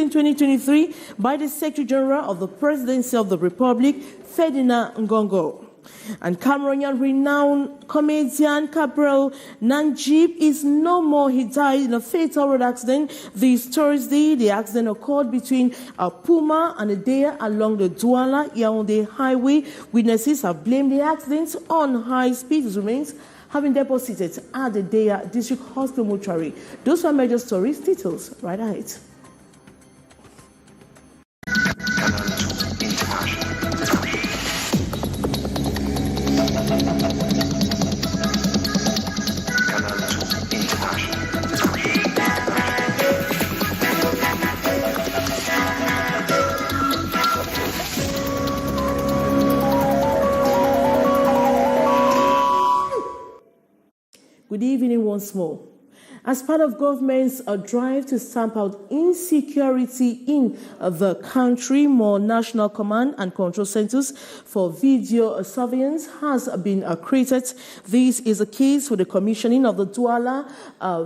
15, 2023 by the Secretary General of the Presidency of the Republic, Ferdinand Ngongo. And Cameroonian renowned comedian Gabriel Nanji is no more. He died in a fatal road accident this Thursday. The accident occurred between Puma and Adea along the Douala-Yaoundé highway. Witnesses have blamed the accident on high-speed remains having deposited at the Adea District Hospital mortuary. Those are major stories. Details right ahead. Good evening once more. As part of government's drive to stamp out insecurity in the country, more national command and control centers for video surveillance has been created. This is the case with the commissioning of the Douala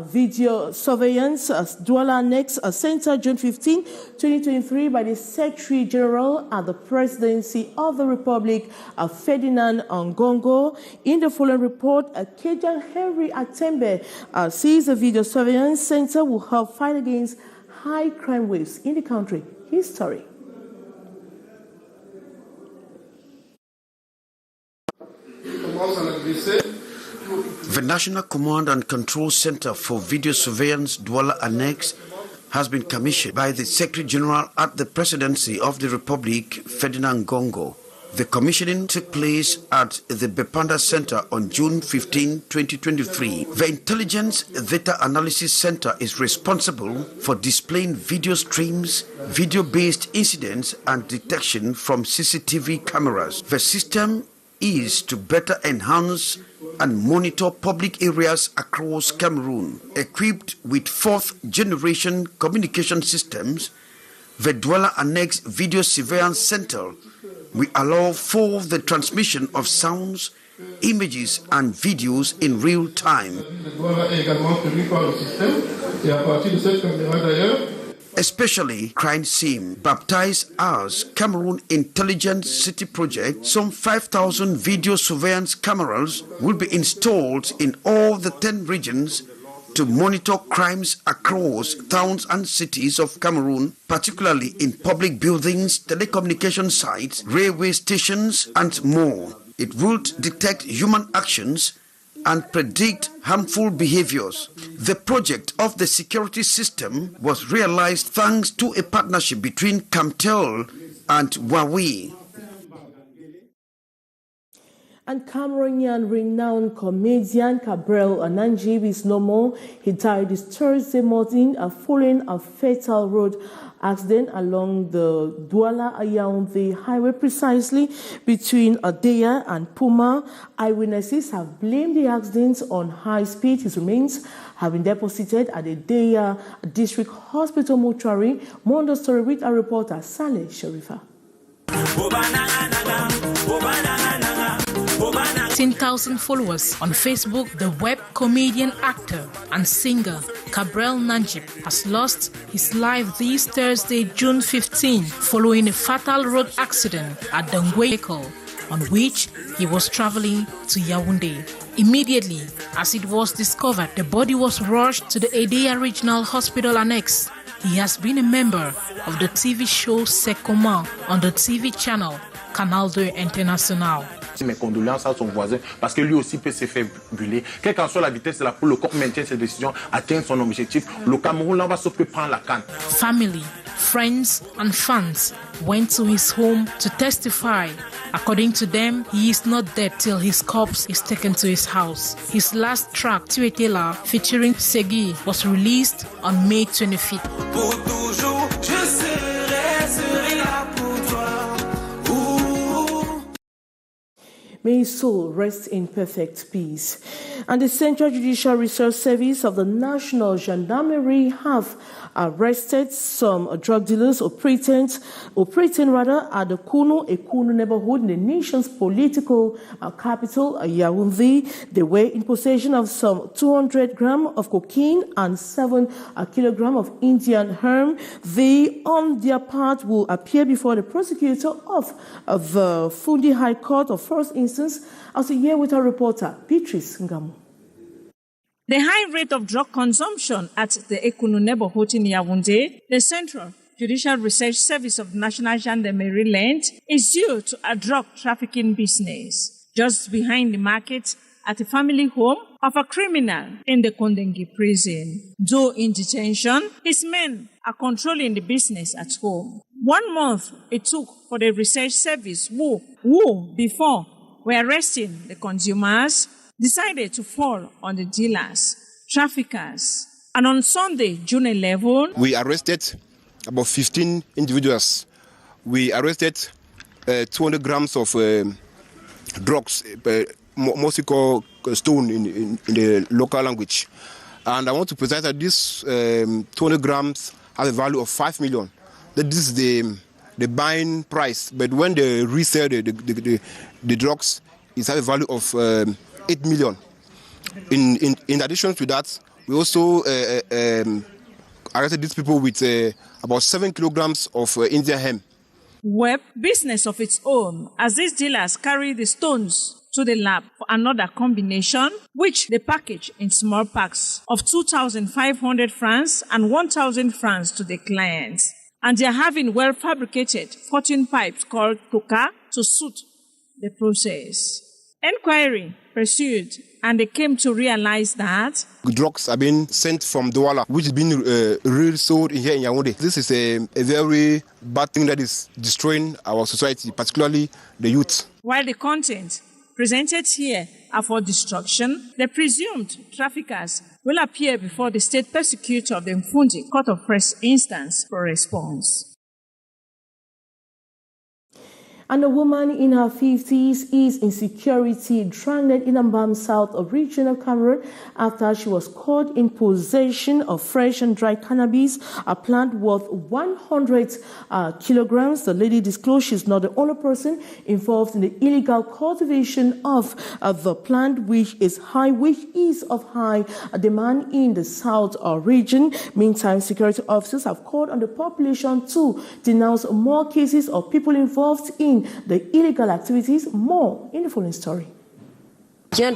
Video Surveillance Douala Annex Center, June 15, 2023, by the Secretary General at the Presidency of the Republic, Ferdinand Ngongo. In the following report, Kejang Henry Atembe sees the Video Surveillance Center will help fight against high crime waves in the country. His story. The National Command and Control Center for Video Surveillance Douala Annex has been commissioned by the Secretary General at the Presidency of the Republic, Ferdinand Ngongo. The commissioning took place at the Bepanda Center on June 15, 2023. The Intelligence Data Analysis Center is responsible for displaying video streams, video-based incidents, and detection from CCTV cameras. The system is to better enhance and monitor public areas across Cameroon. Equipped with fourth-generation communication systems, the Douala Annex Video Surveillance Center will allow for the transmission of sounds, images, and videos in real time. Especially crime scene, baptized as Cameroon Intelligent City Project, some 5,000 video surveillance cameras will be installed in all the 10 regions to monitor crimes across towns and cities of Cameroon, particularly in public buildings, telecommunication sites, railway stations, and more. It would detect human actions and predict harmful behaviors. The project of the security system was realized thanks to a partnership between Camtel and Huawei. And Cameroonian renowned comedian Gabriel Nanji is no more. He died this Thursday morning following a fatal road accident along the Douala-Yaoundé highway, precisely between Adea and Puma. Eyewitnesses have blamed the accident on high speed. His remains have been deposited at the Adea District Hospital mortuary. More on the story with our reporter Saleh Sharifa. 10,000 followers on Facebook, the web comedian, actor, and singer Gabriel Nanji has lost his life this Thursday, June 15, following a fatal road accident at Dangwe vehicle on which he was traveling to Yaoundé. Immediately, as it was discovered, the body was rushed to the Adea Regional Hospital Annex. He has been a member of the TV show C'est Comment on the TV channel Canal International. Mes condoléances à son voisin parce que lui aussi peut se faire brûler. Quelle qu'en soit la vitesse de la poule, le corps maintient ses décisions, atteint son objectif. Le Cameroun là va sauf que prendre la canne. Family, friends and fans went to his home to testify. According to them, he is not dead till his corpse is taken to his house. His last track, Tuetela, featuring Segui, was released on May 25th. Pour toujours, je serai là pour toi. May his soul rest in perfect peace. And the Central Judicial Research Service of the National Gendarmerie have arrested some drug dealers operating at the Ekunu neighborhood in the nation's political capital, Yaoundé. They were in possession of some 200 grams of cocaine and 7 kilograms of Indian hemp. They, on their part, will appear before the prosecutor of the Fundi High Court of First Instance. As a year with our reporter, Beatrice Ngamu. The high rate of drug consumption at the Ekunu neighborhood in Yaoundé, the Central Judicial Research Service of National Gendarmerie learned, is due to a drug trafficking business just behind the market at a family home of a criminal in the Kondengi prison. Though in detention, his men are controlling the business at home. 1 month it took for the research service who before were arresting the consumers, decided to fall on the dealers, traffickers. And on Sunday, June 11, we arrested about 15 individuals. We arrested 200 grams of drugs, mostly called stone in the local language. And I want to present that this 200 grams has a value of 5 million. That this is the buying price. But when they resell the drugs, it has a value of 8 million. In addition to that, we also arrested these people with about 7 kilograms of Indian hemp. Web business of its own, as these dealers carry the stones to the lab for another combination, which they package in small packs of 2,500 francs and 1,000 francs to the clients. And they are having well-fabricated 14 pipes called toka to suit the process. Enquiry pursued, and they came to realize that drugs are being sent from Douala, which is being really sold here in Yaoundé. This is a very bad thing that is destroying our society, particularly the youth. While the content presented here are for destruction, the presumed traffickers will appear before the state prosecutor of the Mfundi Court of First Instance for response. And a woman in her 50s is in security stranded in Ambam South of region of Cameroon after she was caught in possession of fresh and dry cannabis, a plant worth 100 kilograms. The lady disclosed she's not the only person involved in the illegal cultivation of the plant, which is of high demand in the South region. Meantime, security officers have called on the population to denounce more cases of people involved in the illegal activities. More in the following story. This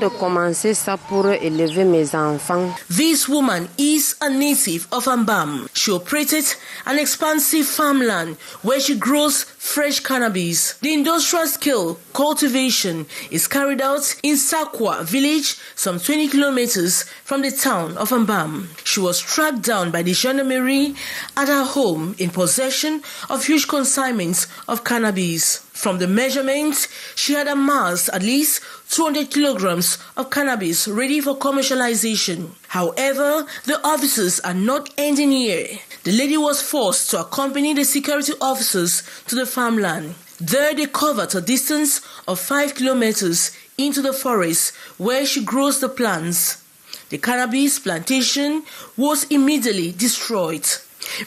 woman is a native of Ambam. She operated an expansive farmland where she grows fresh cannabis. The industrial scale cultivation is carried out in Sakwa village, some 20 kilometers from the town of Ambam. She was tracked down by the gendarmerie at her home in possession of huge consignments of cannabis. From the measurements, she had amassed at least 200 kilograms of cannabis ready for commercialization. However, the officers are not ending here. The lady was forced to accompany the security officers to the farmland. There they covered a distance of 5 kilometers into the forest where she grows the plants. The cannabis plantation was immediately destroyed.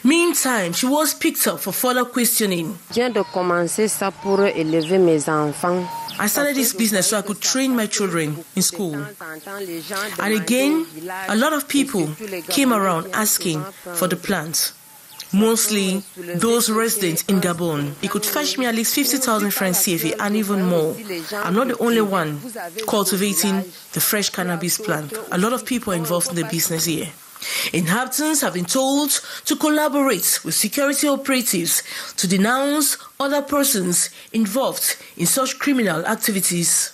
Meantime, she was picked up for further questioning. I started this business so I could train my children in school. And again, a lot of people came around asking for the plant. Mostly those residents in Gabon. It could fetch me at least 50,000 francs CFA and even more. I'm not the only one cultivating the fresh cannabis plant. A lot of people are involved in the business here. Inhabitants have been told to collaborate with security operatives to denounce other persons involved in such criminal activities.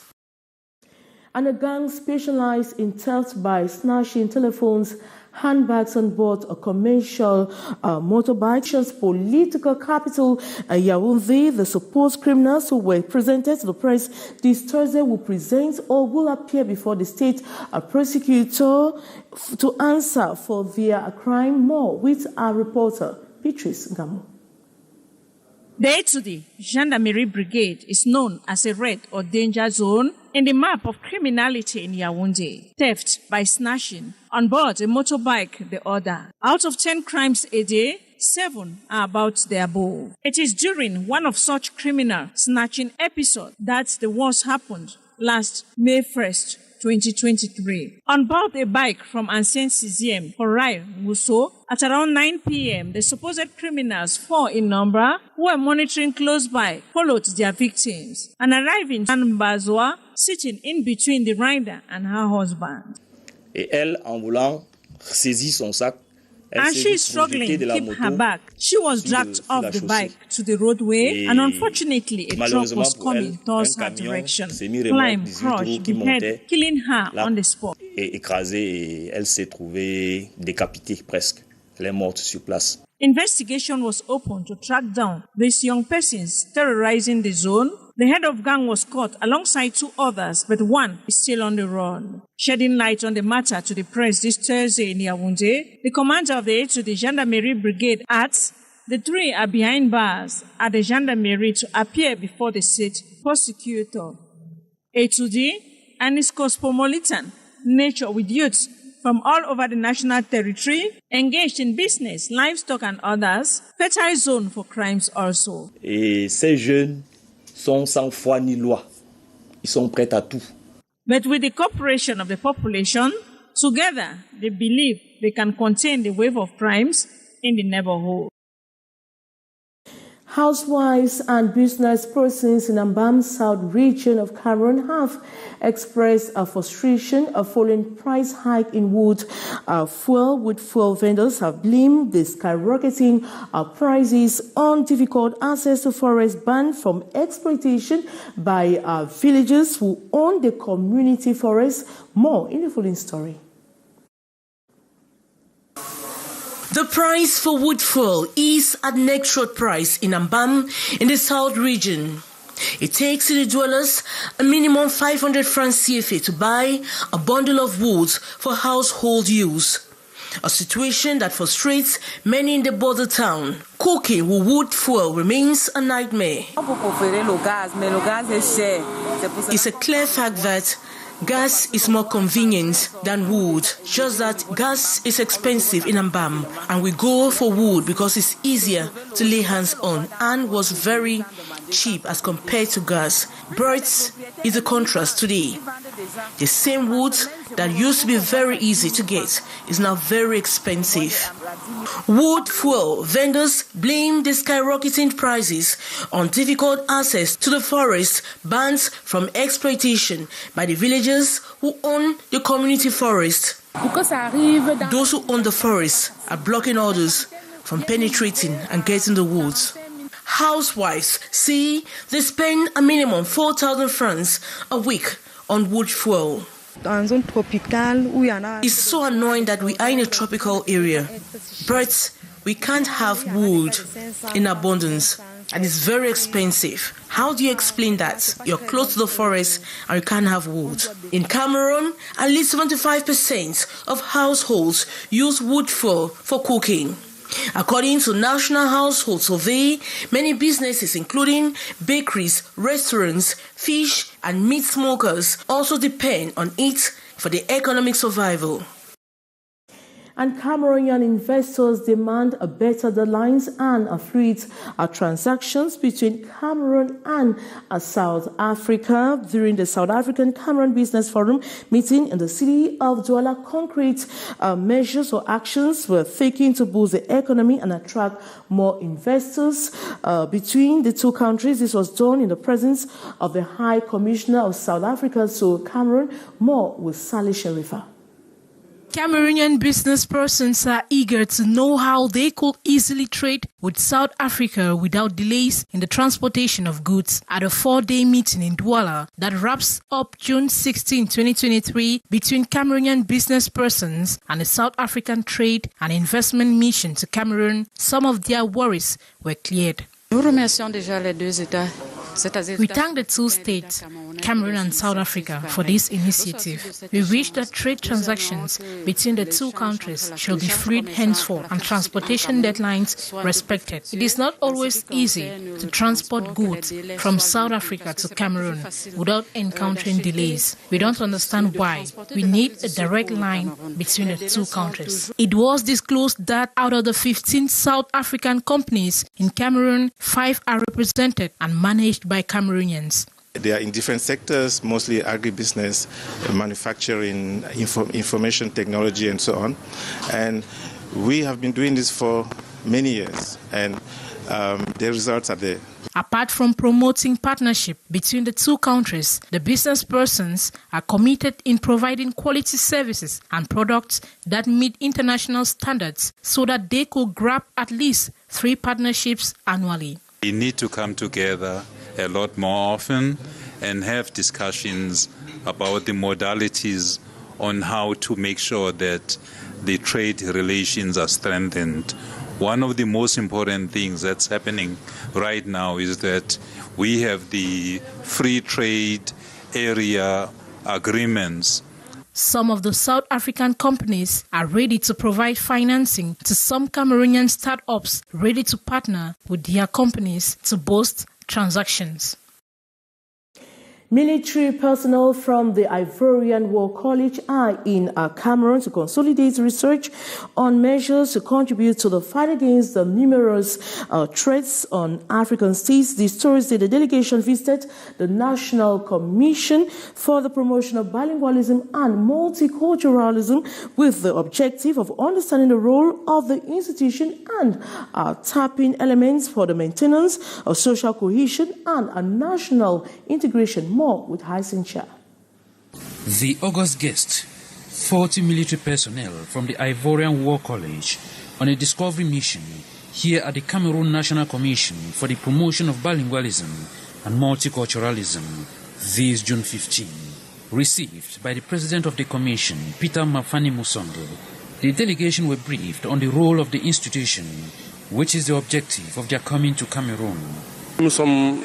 And a gang specialized in theft by snatching telephones, handbags on board a commercial motorbike's political capital, Yaoundé. The supposed criminals who were presented to the press this Thursday will present or will appear before the state prosecutor to answer for their crime. More with our reporter, Beatrice Ngamu. The Etudi Gendarmerie Brigade is known as a red or danger zone in the map of criminality in Yaoundé. Theft by snatching on board a motorbike, the order. Out of 10 crimes a day, 7 are about the above. It is during one of such criminal snatching episodes that the worst happened last May 1st, 2023. On board a bike from Ancien 6e for Rai Musso, at around 9 p.m., the supposed criminals, 4 in number, who were monitoring close by, followed their victims and arriving in Bazoa, sitting in between the rider and her husband. Et elle, en voulant saisir son sac, and she is struggling to keep her bag. She was dragged off the bike to the roadway, and unfortunately, a truck was coming towards her direction. Climb, crushed the head, killing her on the spot. Et écrasée, et elle s'est trouvée décapitée presque. Elle est morte sur place. Investigation was opened to track down these young persons terrorizing the zone. The head of gang was caught alongside 2 others, but one is still on the run. Shedding light on the matter to the press this Thursday in Yaoundé, the commander of the Gendarmerie Brigade adds the 3 are behind bars at the Gendarmerie to appear before the state prosecutor. Etudi and its cosmopolitan nature with youths from all over the national territory, engaged in business, livestock and others, fertile zone for crimes also. Et ces jeunes sont sans foi ni loi. Ils sont prêts à tout. But with the cooperation of the population, together they believe they can contain the wave of crimes in the neighborhood. Housewives and business persons in Ambam South region of Cameroon have expressed a frustration following price hike in wood fuel. Wood fuel vendors have blamed the skyrocketing prices on difficult access to forest banned from exploitation by villagers who own the community forest. More in the following story. The price for wood fuel is at neck-throat price in Ambam in the South region. It takes city dwellers a minimum 500 francs CFA to buy a bundle of wood for household use. A situation that frustrates many in the border town. Cooking with wood fuel remains a nightmare. It's a clear fact that gas is more convenient than wood, just that gas is expensive in Ambam, and we go for wood because it's easier to lay hands on and was very cheap as compared to gas. But is the contrast today. The same wood that used to be very easy to get is now very expensive. Wood fuel vendors blame the skyrocketing prices on difficult access to the forest, bans from exploitation by the villagers who own the community forest. Those who own the forest are blocking others from penetrating and getting the woods. Housewives say they spend a minimum 4,000 francs a week on wood fuel. It's so annoying that we are in a tropical area, but we can't have wood in abundance, and it's very expensive. How do you explain that? You're close to the forest and you can't have wood. In Cameroon, at least 75% of households use wood fuel for cooking. According to National Household Survey, many businesses, including bakeries, restaurants, fish and meat smokers, also depend on it for their economic survival. And Cameroonian investors demand a better deadlines and a fluid transactions between Cameroon and South Africa. During the South African Cameroon Business Forum meeting in the city of Douala, concrete measures or actions were taken to boost the economy and attract more investors between the two countries. This was done in the presence of the High Commissioner of South Africa to Cameroon. More with Sally Sherifa. Cameroonian business persons are eager to know how they could easily trade with South Africa without delays in the transportation of goods at a 4-day meeting in Douala that wraps up June 16, 2023 between Cameroonian business persons and the South African Trade and Investment Mission to Cameroon. Some of their worries were cleared. Nous remercions déjà les deux États We thank the two states, Cameroon and South Africa, for this initiative. We wish that trade transactions between the two countries shall be freed henceforth and transportation deadlines respected. It is not always easy to transport goods from South Africa to Cameroon without encountering delays. We don't understand why. We need a direct line between the two countries. It was disclosed that out of the 15 South African companies in Cameroon, 5 are represented and managed by Cameroonians. They are in different sectors, mostly agribusiness, manufacturing, information technology, and so on. And we have been doing this for many years, and the results are there. Apart from promoting partnership between the two countries, the business persons are committed in providing quality services and products that meet international standards so that they could grab at least 3 partnerships annually. We need to come together a lot more often and have discussions about the modalities on how to make sure that the trade relations are strengthened. One of the most important things that's happening right now is that we have the free trade area agreements. Some of the South African companies are ready to provide financing to some Cameroonian startups ready to partner with their companies to boost transactions. Military personnel from the Ivorian War College are in Cameroon to consolidate research on measures to contribute to the fight against the numerous threats on African states. This Thursday, the delegation visited the National Commission for the Promotion of Bilingualism and Multiculturalism with the objective of understanding the role of the institution and tapping elements for the maintenance of social cohesion and a national integration. More with Haisincha. The August guest, 40 military personnel from the Ivorian War College on a discovery mission here at the Cameroon National Commission for the Promotion of Bilingualism and Multiculturalism this June 15. Received by the President of the Commission, Peter Mafani Musongo, the delegation were briefed on the role of the institution, which is the objective of their coming to Cameroon. Contributing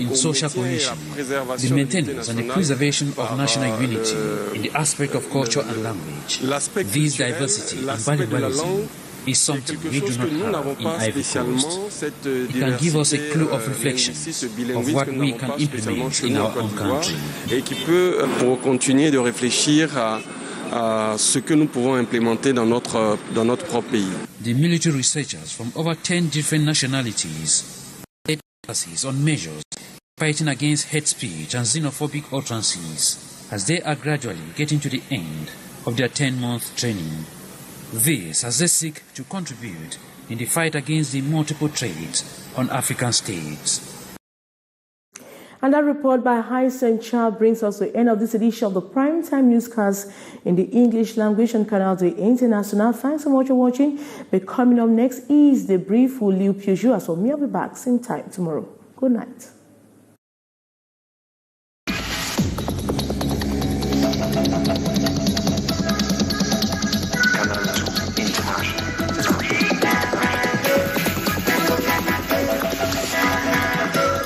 in social cohesion, the maintenance and the preservation of national unity in the aspect of culture and language. This diversity and bilingualism is something we do not have in Ivory Coast. It can give us a clue of reflection of what we can implement in our own country. Ce que nous pouvons implémenter dans notre propre pays. The military researchers from over 10 different nationalities laid emphasis on measures fighting against hate speech and xenophobic utterances as they are gradually getting to the end of their 10-month training. This as they seek to contribute in the fight against the multiple threats on African states. And that report by Haisincha brings us to the end of this edition of the Primetime Newscast in the English language on Canal International. Thanks so much for watching. But coming up next is the brief with Liu Peugeot. As for me, I'll be back same time tomorrow. Good night.